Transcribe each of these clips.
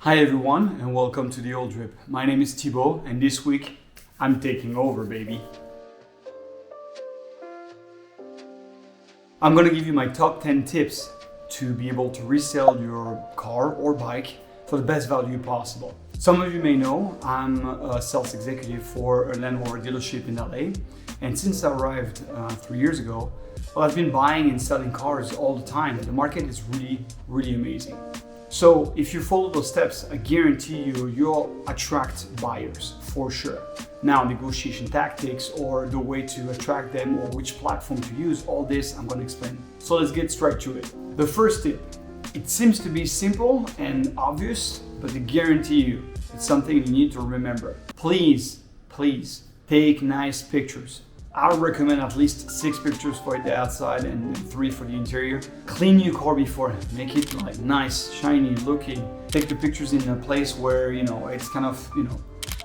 Hi everyone and welcome to The Old Drip. My name is Tibo and this week I'm taking over, baby. I'm gonna give you my top 10 tips to be able to resell your car or bike for the best value possible. Some of you may know I'm a sales executive for a Land Rover dealership in LA, and since I arrived 3 years ago, well, I've been buying and selling cars all the time. The market is really amazing. So if you follow those steps, I guarantee you'll attract buyers for sure. Now, negotiation tactics or the way to attract them or which platform to use, all this I'm going to explain. So let's get straight to it. The first tip, it seems to be simple and obvious, but I guarantee you it's something you need to remember. Please take nice pictures. I would recommend at least 6 pictures for the outside and 3 for the interior. Clean your car before, make it like nice, shiny looking. Take the pictures in a place where, it's kind of,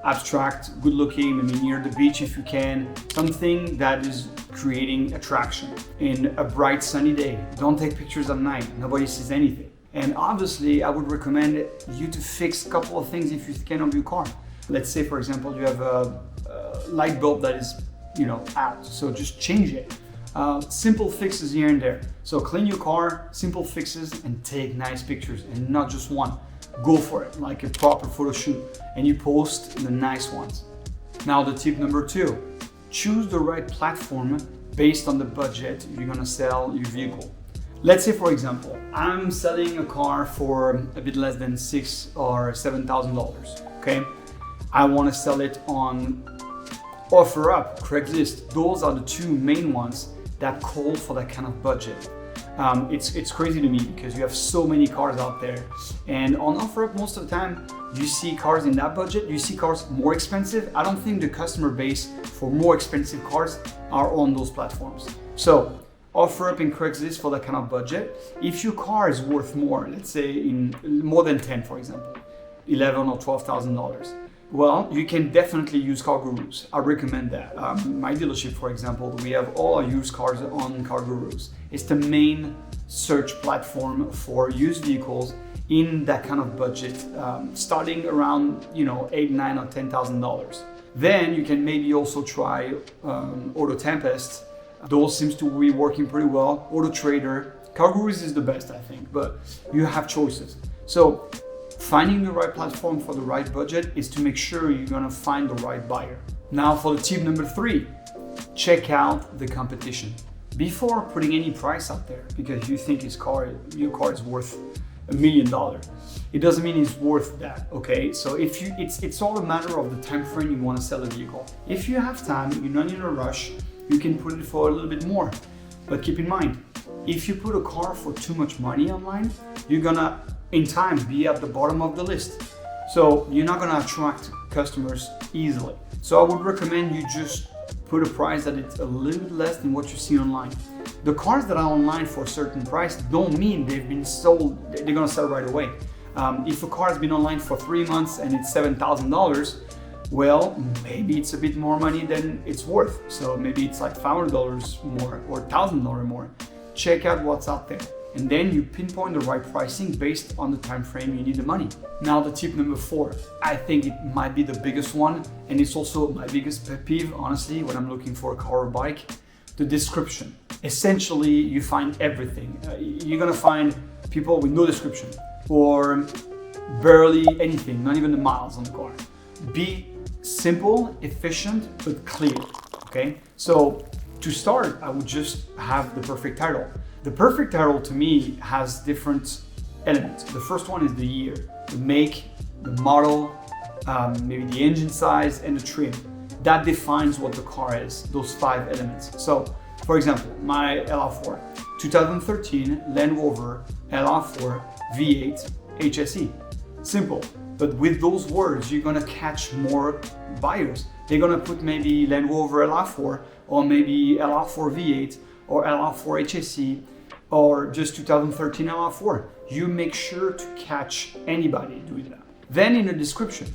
abstract, good looking, maybe near the beach if you can. Something that is creating attraction. In a bright sunny day, don't take pictures at night, nobody sees anything. And obviously, I would recommend you to fix a couple of things if you can on your car. Let's say, for example, you have a light bulb that is out. So just change it. Simple fixes here and there. So clean your car, simple fixes, and take nice pictures, and not just one. Go for it, like a proper photo shoot, and you post the nice ones. Now the tip number 2, choose the right platform based on the budget you're gonna sell your vehicle. Let's say, for example, I'm selling a car for a bit less than $6,000 or $7,000. Okay, I want to sell it on OfferUp, Craigslist. Those are the 2 main ones that call for that kind of budget. It's crazy to me because you have so many cars out there, and on OfferUp most of the time you see cars in that budget, you see cars more expensive. I don't think the customer base for more expensive cars are on those platforms. So OfferUp and Craigslist for that kind of budget. If your car is worth more, let's say in more than 10, for example, $11,000 or $12,000, well, you can definitely use Car Gurus. I recommend that. My dealership, for example, we have all our used cars on Car Gurus. It's the main search platform for used vehicles in that kind of budget, starting around $8,000, $9,000 or $10,000. Then you can maybe also try Auto Tempest. Those seems to be working pretty well. Auto Trader, Car Gurus is the best, I think, but you have choices. So finding the right platform for the right budget is to make sure you're gonna find the right buyer. Now for the tip number 3, check out the competition. Before putting any price out there, because you think your car is worth $1 million, it doesn't mean it's worth that, okay? So it's all a matter of the time frame you wanna sell a vehicle. If you have time, you're not in a rush, you can put it for a little bit more. But keep in mind, if you put a car for too much money online, you're gonna in time be at the bottom of the list. So you're not gonna attract customers easily. So I would recommend you just put a price that it's a little bit less than what you see online. The cars that are online for a certain price don't mean they've been sold, they're gonna sell right away. If a car has been online for 3 months and it's $7,000, well, maybe it's a bit more money than it's worth. So maybe it's like $500 more or $1,000 more. Check out what's out there, and then you pinpoint the right pricing based on the time frame you need the money. Now the tip number 4, I think it might be the biggest one, and it's also my biggest pet peeve, honestly, when I'm looking for a car or bike, the description. Essentially, you find everything. You're gonna find people with no description or barely anything, not even the miles on the car. Be simple, efficient, but clear, okay? So to start, I would just have the perfect title. The perfect title to me has different elements. The first one is the year, the make, the model, maybe the engine size and the trim. That defines what the car is, those 5 elements. So for example, my LR4, 2013 Land Rover LR4 V8 HSE. Simple, but with those words, you're gonna catch more buyers. They're gonna put maybe Land Rover LR4 or maybe LR4 V8 or LR4 HSE or just 2013 LR4. You make sure to catch anybody doing that. Then in the description,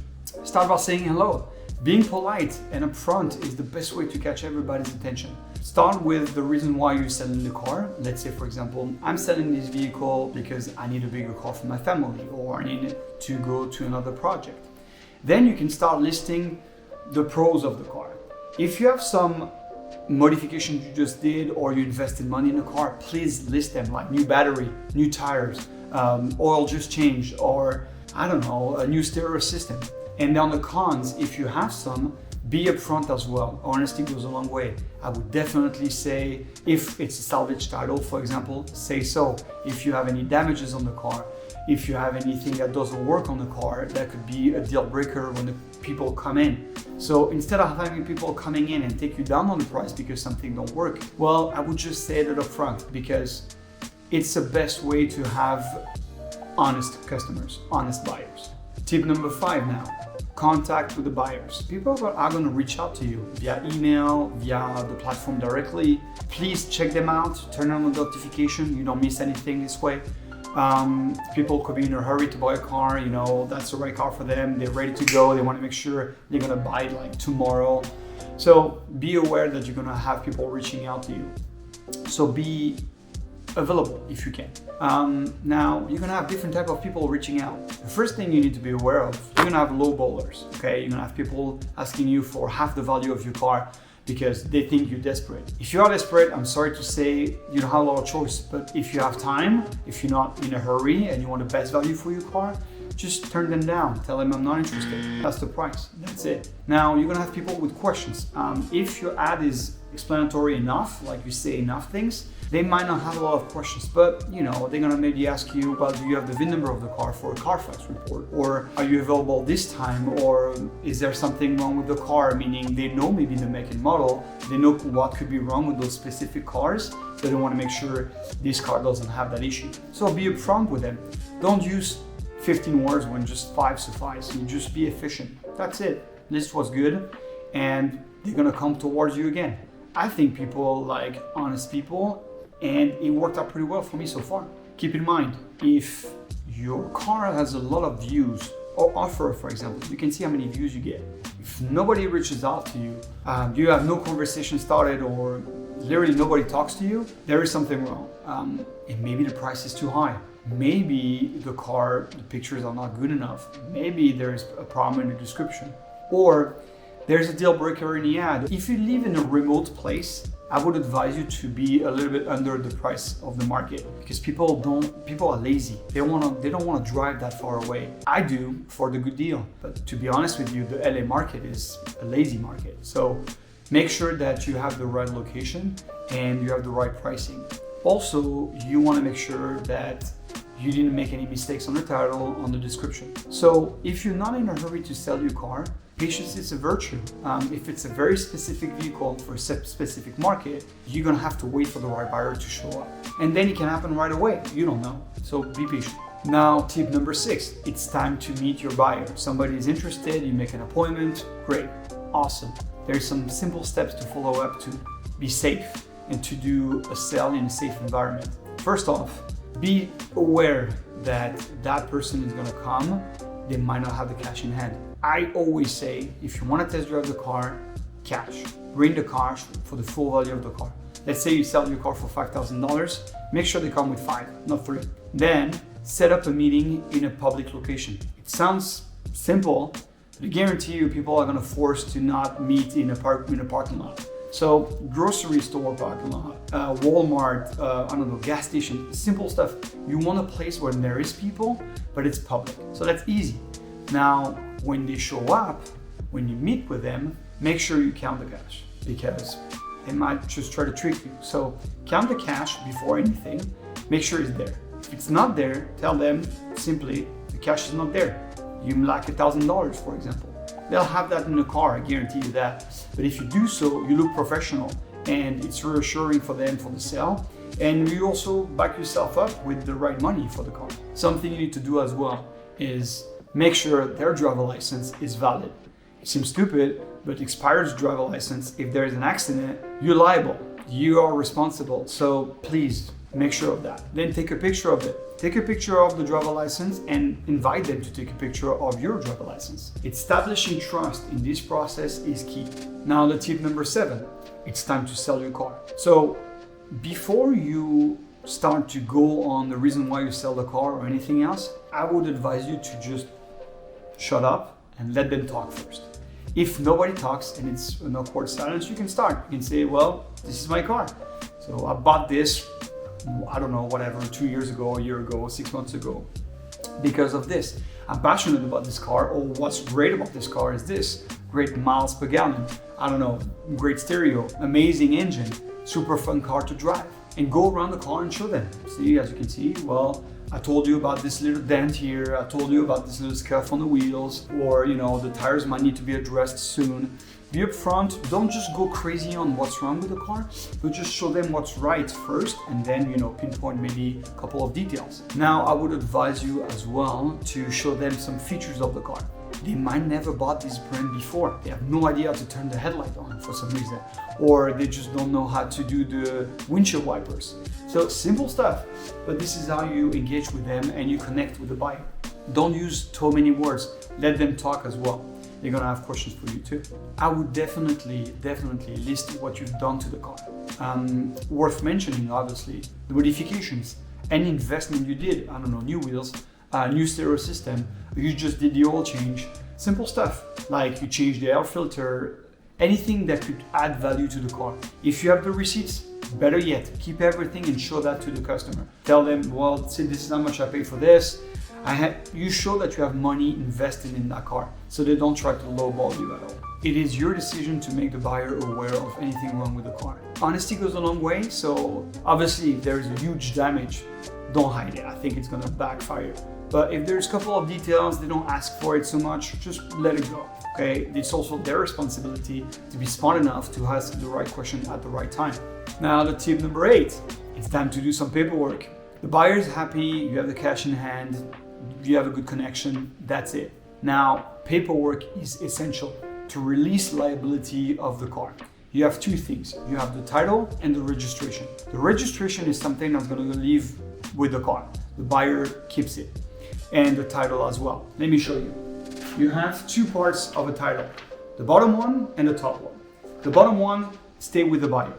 start by saying hello. Being polite and upfront is the best way to catch everybody's attention. Start with the reason why you're selling the car. Let's say, for example, I'm selling this vehicle because I need a bigger car for my family, or I need to go to another project. Then you can start listing the pros of the car. If you have some modifications you just did, or you invested money in the car, please list them, like new battery, new tires, oil just changed, or I don't know, a new stereo system. And on the cons, if you have some, be upfront as well. Honesty goes a long way. I would definitely say, if it's a salvage title, for example, say so. If you have any damages on the car, if you have anything that doesn't work on the car, that could be a deal breaker when the people come in. So instead of having people coming in and take you down on the price because something don't work, well, I would just say that up front, because it's the best way to have honest customers, honest buyers. Tip number 5 now. Contact with the buyers. People are going to reach out to you via email, via the platform directly. Please check them out, turn on the notification, you don't miss anything this way. People could be in a hurry to buy a car, that's the right car for them, they're ready to go, they want to make sure they're going to buy it like tomorrow. So be aware that you're going to have people reaching out to you. So be available if you can. Now, you're gonna have different type of people reaching out. The first thing you need to be aware of, you're gonna have low ballers, okay? You're gonna have people asking you for half the value of your car because they think you're desperate. If you are desperate, I'm sorry to say, you don't have a lot of choice, but if you have time, if you're not in a hurry and you want the best value for your car, just turn them down. Tell them I'm not interested. That's the price. That's it. Now, you're gonna have people with questions. If your ad is explanatory enough, like you say enough things, they might not have a lot of questions, but they're gonna maybe ask you, well, do you have the VIN number of the car for a Carfax report? Or are you available this time? Or is there something wrong with the car? Meaning they know maybe the make and model, they know what could be wrong with those specific cars, so they wanna make sure this car doesn't have that issue. So be upfront with them. Don't use 15 words when just 5 suffice. You just be efficient. That's it. This was good, and they're gonna come towards you again. I think people like honest people, and it worked out pretty well for me so far. Keep in mind, if your car has a lot of views, or offer, for example, you can see how many views you get. If nobody reaches out to you, you have no conversation started, or literally nobody talks to you, there is something wrong. And maybe the price is too high. Maybe the pictures are not good enough. Maybe there's a problem in the description. Or there's a deal breaker in the ad. If you live in a remote place, I would advise you to be a little bit under the price of the market, because people are lazy. They don't want to drive that far away. I do for the good deal, but to be honest with you, the LA market is a lazy market. So make sure that you have the right location and you have the right pricing. Also, you want to make sure that you didn't make any mistakes on the title, on the description. So if you're not in a hurry to sell your car, patience is a virtue. If it's a very specific vehicle for a specific market, you're gonna have to wait for the right buyer to show up. And then it can happen right away. You don't know. So be patient. Now, tip number 6, it's time to meet your buyer. Somebody is interested, you make an appointment, great, awesome. There's some simple steps to follow up to be safe and to do a sale in a safe environment. First off, be aware that that person is gonna come, they might not have the cash in hand. I always say, if you want to test drive the car, cash. Bring the cash for the full value of the car. Let's say you sell your car for $5,000, make sure they come with 5, not 3. Then set up a meeting in a public location. It sounds simple, but I guarantee you people are gonna force to not meet in a parking lot. So grocery store parking lot, Walmart, gas station, simple stuff. You want a place where there is people, but it's public. So that's easy. Now, when they show up, when you meet with them, make sure you count the cash, because they might just try to trick you. So count the cash before anything, make sure it's there. If it's not there, tell them simply the cash is not there. You lack $1,000, for example. They'll have that in the car, I guarantee you that. But if you do so, you look professional, and it's reassuring for them for the sale. And you also back yourself up with the right money for the car. Something you need to do as well is make sure their driver license is valid. It seems stupid, but expired driver license, if there is an accident, you're liable. You are responsible. So please Make sure of that. Then take a picture of it. Take a picture of the driver license and invite them to take a picture of your driver license. Establishing trust in this process is key. Now the tip number 7, it's time to sell your car. So before you start to go on the reason why you sell the car or anything else, I would advise you to just shut up and let them talk first. If nobody talks and it's an awkward silence, you can start. You can say, well, this is my car. So I bought this, I don't know, whatever, 2 years ago, a year ago, 6 months ago, because of this. I'm passionate about this car, or what's great about this car is this: great miles per gallon, I don't know, great stereo, amazing engine, super fun car to drive. And go around the car and show them. See, as you can see, well, I told you about this little dent here, I told you about this little scuff on the wheels, or the tires might need to be addressed soon. Be upfront, don't just go crazy on what's wrong with the car, but just show them what's right first, and then pinpoint maybe a couple of details. Now, I would advise you as well to show them some features of the car. They might never bought this brand before. They have no idea how to turn the headlight on for some reason, or they just don't know how to do the windshield wipers. So simple stuff, but this is how you engage with them and you connect with the buyer. Don't use too many words. Let them talk as well. They're gonna have questions for you too. I would definitely list what you've done to the car. Worth mentioning, obviously, the modifications, any investment you did. I don't know, new wheels, new stereo system, you just did the oil change, simple stuff like you changed the air filter, anything that could add value to the car. If you have the receipts, better yet, keep everything and show that to the customer. Tell them, well, see, this is how much I paid for this. You show that you have money invested in that car, so they don't try to lowball you at all. It is your decision to make the buyer aware of anything wrong with the car. Honesty goes a long way, so obviously if there's a huge damage, don't hide it. I think it's gonna backfire. But if there's a couple of details, they don't ask for it so much, just let it go, okay? It's also their responsibility to be smart enough to ask the right question at the right time. Now the tip number 8, it's time to do some paperwork. The buyer is happy, you have the cash in hand, you have a good connection, that's it. Now, paperwork is essential to release liability of the car. You have two things. You have the title and the registration. The registration is something that's going to leave with the car. The buyer keeps it. And the title as well. Let me show you. You have two parts of a title, the bottom one and the top one. The bottom one stay with the buyer.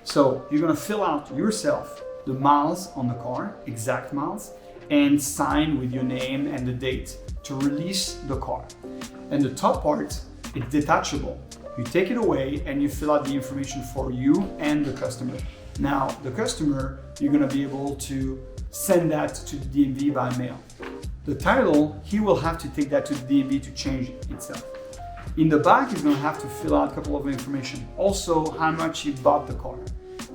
So you're going to fill out yourself the miles on the car, exact miles, and sign with your name and the date to release the car. And the top part, it's detachable. You take it away and you fill out the information for you and the customer. Now, the customer, you're gonna be able to send that to the DMV by mail. The title, he will have to take that to the DMV to change itself. In the back, he's gonna have to fill out a couple of information. Also, how much he bought the car.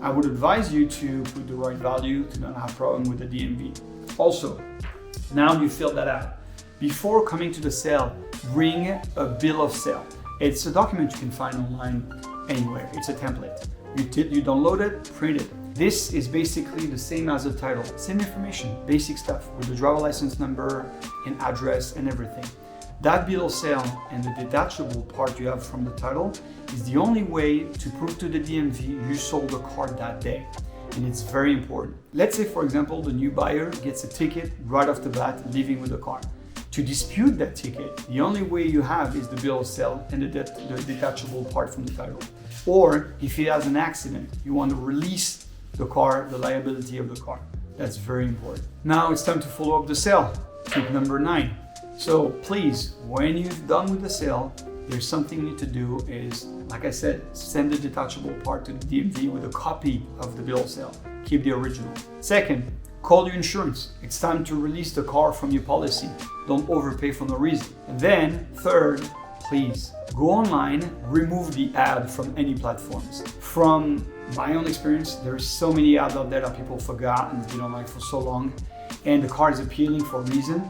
I would advise you to put the right value to not have problem with the DMV. Also, now you fill that out. Before coming to the sale, bring a bill of sale. It's a document you can find online anywhere. It's a template. You download it, print it. This is basically the same as the title. Same information, basic stuff with the driver license number and address and everything. That bill of sale and the detachable part you have from the title is the only way to prove to the DMV you sold the car that day. And it's very important. Let's say, for example, the new buyer gets a ticket right off the bat, leaving with the car. To dispute that ticket, the only way you have is the bill of sale and the detachable part from the title. Or if he has an accident, you want to release the car, the liability of the car. That's very important. Now it's time to follow up the sale. Tip number 9. So please, when you've done with the sale, there's something you need to do is, like I said, send the detachable part to the DMV with a copy of the bill of sale. Keep the original. Second, call your insurance. It's time to release the car from your policy. Don't overpay for no reason. And then, third, please go online, remove the ad from any platforms. From my own experience, there's so many ads out there that people forgot and they don't like for so long. And the car is appealing for a reason.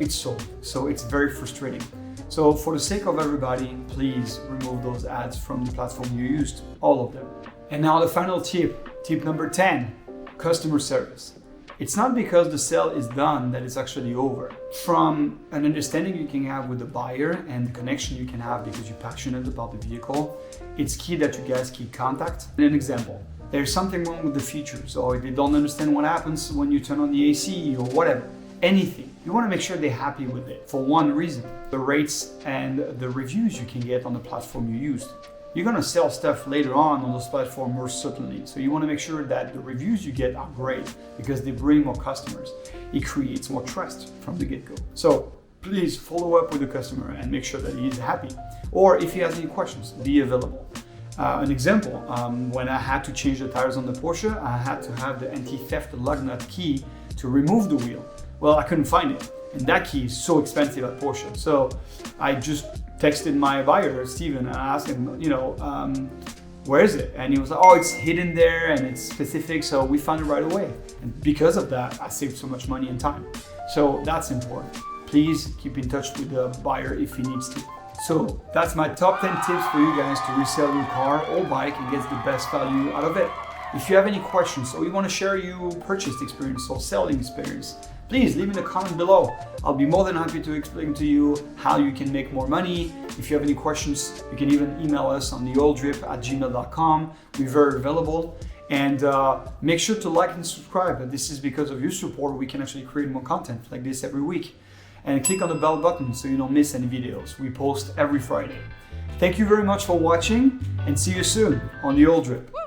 It's sold. So it's very frustrating. So for the sake of everybody, please remove those ads from the platform you used, all of them. And now the final tip, tip number 10, customer service. It's not because the sale is done that it's actually over. From an understanding you can have with the buyer and the connection you can have because you're passionate about the vehicle, it's key that you guys keep contact. An example, there's something wrong with the features, or they don't understand what happens when you turn on the AC or whatever, anything. You want to make sure they're happy with it for one reason: the rates and the reviews you can get on the platform you used. You're going to sell stuff later on those platforms, most certainly. So you want to make sure that the reviews you get are great because they bring more customers. It creates more trust from the get-go. So please follow up with the customer and make sure that he is happy. Or if he has any questions, be available. An example, when I had to change the tires on the Porsche, I had to have the anti-theft lug nut key to remove the wheel. Well, I couldn't find it. And that key is so expensive at Porsche. So I just texted my buyer, Steven, and I asked him, where is it? And he was like, oh, it's hidden there and it's specific. So we found it right away. And because of that, I saved so much money and time. So that's important. Please keep in touch with the buyer if he needs to. So that's my top 10 tips for you guys to resell your car or bike and get the best value out of it. If you have any questions or you want to share your purchase experience or selling experience, please leave in a comment below. I'll be more than happy to explain to you how you can make more money. If you have any questions, you can even email us on theoildrip@gmail.com. We're very available. And make sure to like and subscribe. This is because of your support we can actually create more content like this every week. And click on the bell button so you don't miss any videos. We post every Friday. Thank you very much for watching and see you soon on The Oil Drip.